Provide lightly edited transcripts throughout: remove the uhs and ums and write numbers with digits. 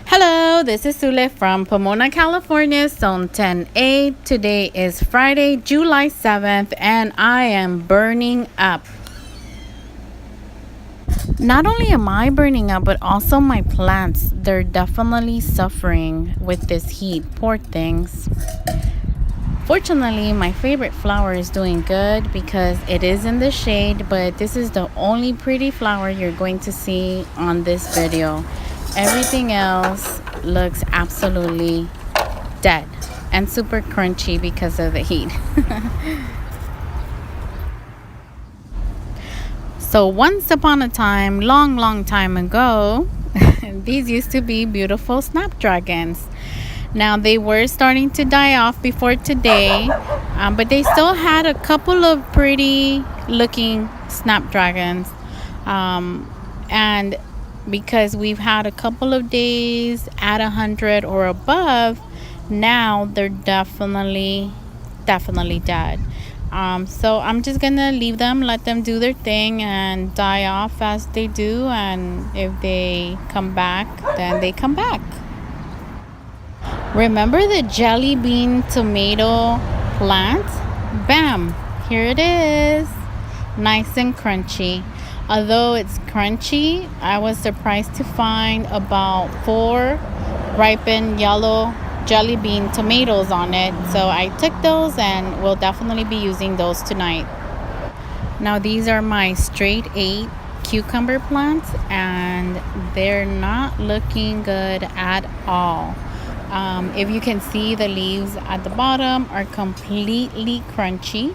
Hello, this is Sule from Pomona, California, Zone 10A. Today is Friday, July 7th, and I am burning up. Not only am I burning up, but also my plants. They're definitely suffering with this heat. Poor things. Fortunately, my favorite flower is doing good because it is in the shade, but this is the only pretty flower you're going to see on this video. Everything else looks absolutely dead and super crunchy because of the heat. So once upon a time, long time ago, these used to be beautiful snapdragons. Now they were starting to die off before today, but they still had a couple of pretty looking snapdragons. And because we've had a couple of days at 100 or above, now they're definitely dead. So I'm just gonna leave them, let them do their thing and die off as they do, and if they come back, then they come back. Remember the jelly bean tomato plant? Bam! Here it is. Nice and crunchy. Although it's crunchy, I was surprised to find about 4 ripened yellow jelly bean tomatoes on it. So I took those and will definitely be using those tonight. Now these are my straight 8 cucumber plants, and they're not looking good at all. If you can see, the leaves at the bottom are completely crunchy,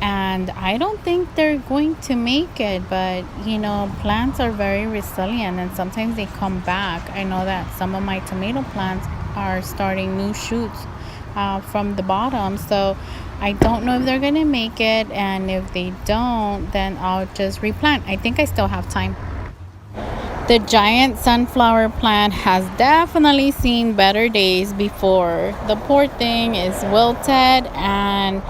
and I don't think they're going to make it, but plants are very resilient and sometimes they come back. I know that some of my tomato plants are starting new shoots from the bottom, so I don't know if they're gonna make it, and if they don't, then I'll just replant. I think I still have time. The giant sunflower plant has definitely seen better days before. The poor thing is wilted and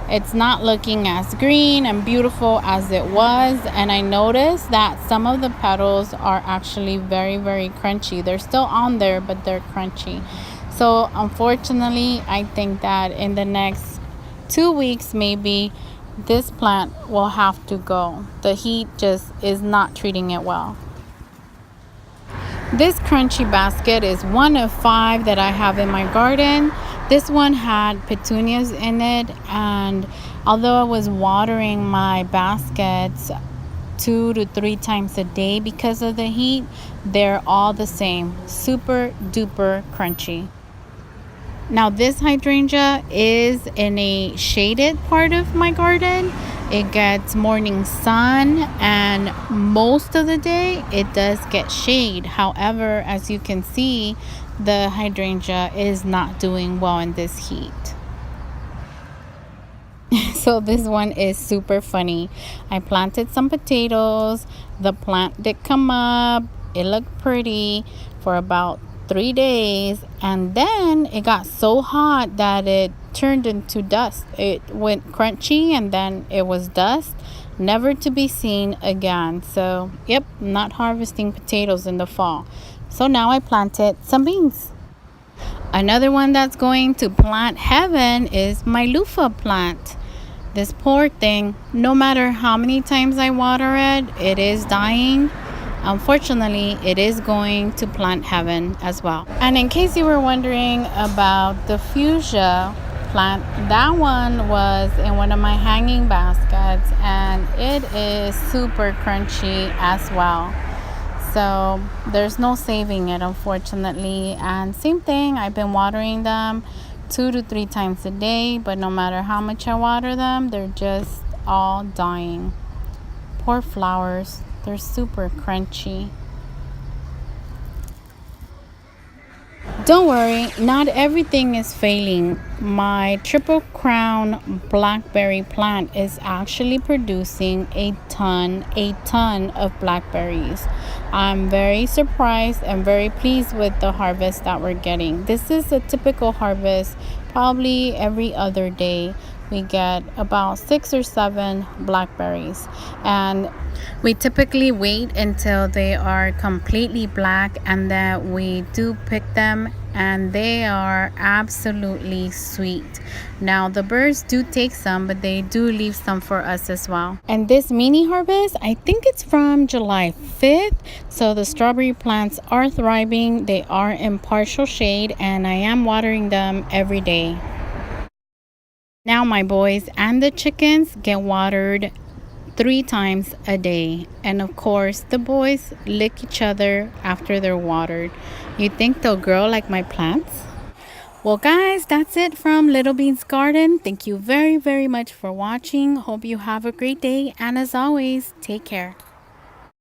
it's not looking as green and beautiful as it was. And I noticed that some of the petals are actually very crunchy. They're still on there, but they're crunchy. So unfortunately, I think that in the next 2 weeks, maybe this plant will have to go. The heat just is not treating it well. This crunchy basket is one of 5 that I have in my garden. This one had petunias in it, and although I was watering my baskets 2 to 3 times a day because of the heat, they're all the same, super duper crunchy. Now this hydrangea is in a shaded part of my garden. It gets morning sun, and most of the day it does get shade. However, as you can see, the hydrangea is not doing well in this heat. So this one is super funny. I planted some potatoes. The plant did come up. It looked pretty for about 3 days, and then it got so hot that it turned into dust. It went crunchy and then it was dust, never to be seen again. So yep, not harvesting potatoes in the fall. So now I planted some beans. Another one that's going to plant heaven is my loofah plant. This poor thing, no matter how many times I water it, it is dying. Unfortunately, it is going to plant heaven as well. And in case you were wondering about the Fuchsia plant, that one was in one of my hanging baskets, and it is super crunchy as well. So there's no saving it, unfortunately. And same thing, I've been watering them 2 to 3 times a day, but no matter how much I water them, they're just all dying. Poor flowers. They're super crunchy. Don't worry, not everything is failing. My triple crown blackberry plant is actually producing a ton of blackberries. I'm very surprised and very pleased with the harvest that we're getting. This is a typical harvest, probably every other day. we get about 6 or 7 blackberries. And we typically wait until they are completely black, and then we do pick them, and they are absolutely sweet. Now the birds do take some, but they do leave some for us as well. And this mini harvest, I think it's from July 5th. So the strawberry plants are thriving. They are in partial shade, and I am watering them every day. Now my boys and the chickens get watered 3 times a day. And of course, the boys lick each other after they're watered. You think they'll grow like my plants? Well, guys, that's it from Little Bean's Garden. Thank you very, very much for watching. Hope you have a great day. And as always, take care.